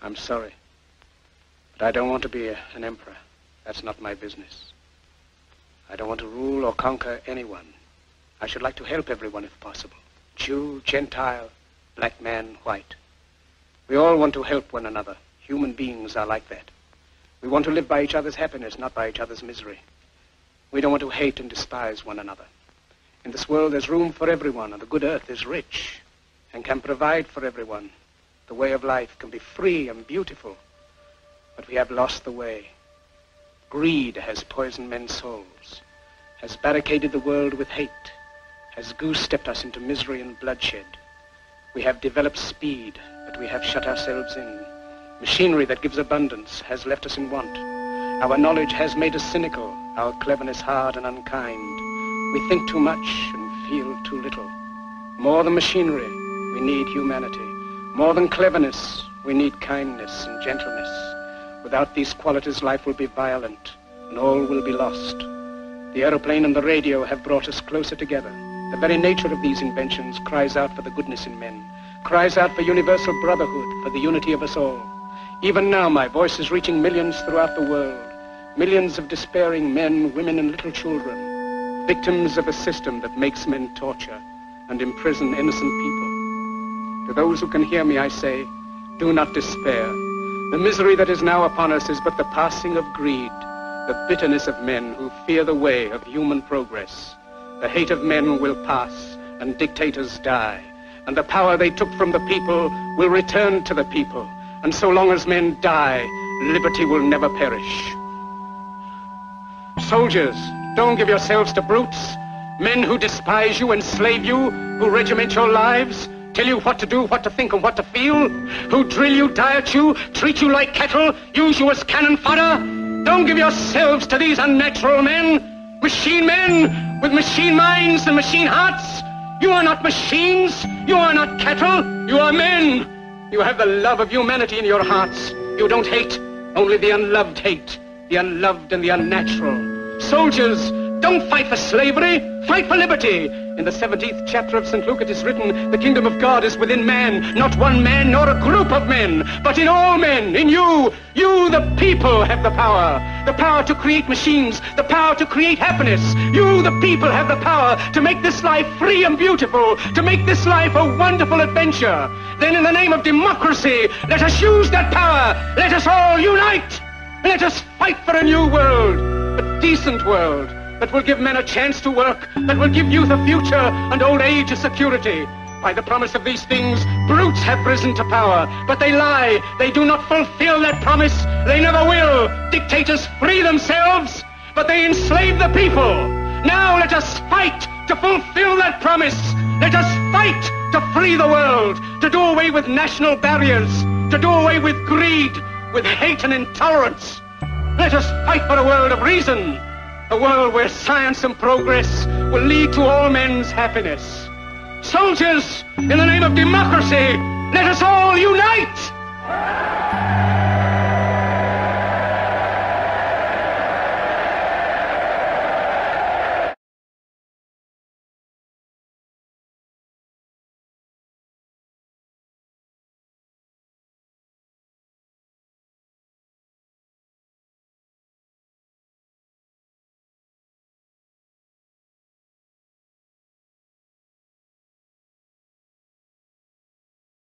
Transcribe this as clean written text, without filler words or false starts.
I'm sorry. But I don't want to be an emperor. That's not my business. I don't want to rule or conquer anyone. I should like to help everyone if possible. Jew, Gentile, black man, white. We all want to help one another. Human beings are like that. We want to live by each other's happiness, not by each other's misery. We don't want to hate and despise one another. In this world, there's room for everyone, and the good earth is rich and can provide for everyone. The way of life can be free and beautiful, but we have lost the way. Greed has poisoned men's souls, has barricaded the world with hate, has goose-stepped us into misery and bloodshed. We have developed speed, but we have shut ourselves in. Machinery that gives abundance has left us in want. Our knowledge has made us cynical, our cleverness hard and unkind. We think too much and feel too little. More than machinery, we need humanity. More than cleverness, we need kindness and gentleness. Without these qualities, life will be violent, and all will be lost. The aeroplane and the radio have brought us closer together. The very nature of these inventions cries out for the goodness in men, cries out for universal brotherhood, for the unity of us all. Even now, my voice is reaching millions throughout the world, millions of despairing men, women, and little children, victims of a system that makes men torture and imprison innocent people. To those who can hear me, I say, do not despair. The misery that is now upon us is but the passing of greed, the bitterness of men who fear the way of human progress. The hate of men will pass, and dictators die, and the power they took from the people will return to the people. And so long as men die, liberty will never perish. Soldiers, don't give yourselves to brutes, men who despise you, enslave you, who regiment your lives, tell you what to do, what to think, and what to feel, who drill you, diet you, treat you like cattle, use you as cannon fodder. Don't give yourselves to these unnatural men, machine men with machine minds and machine hearts. You are not machines, you are not cattle, you are men. You have the love of humanity in your hearts. You don't hate, only the unloved hate, the unloved and the unnatural. Soldiers, don't fight for slavery, fight for liberty. In the 17th chapter of St. Luke it is written, the kingdom of God is within man, not one man nor a group of men, but in all men, in you. You, the people, have the power to create machines, the power to create happiness. You, the people, have the power to make this life free and beautiful, to make this life a wonderful adventure. Then in the name of democracy, let us use that power. Let us all unite. Let us fight for a new world, a decent world, that will give men a chance to work, that will give youth a future and old age a security. By the promise of these things, brutes have risen to power, but they lie. They do not fulfill that promise. They never will. Dictators free themselves, but they enslave the people. Now let us fight to fulfill that promise. Let us fight to free the world, to do away with national barriers, to do away with greed, with hate and intolerance. Let us fight for a world of reason, a world where science and progress will lead to all men's happiness. Soldiers, in the name of democracy, let us all unite!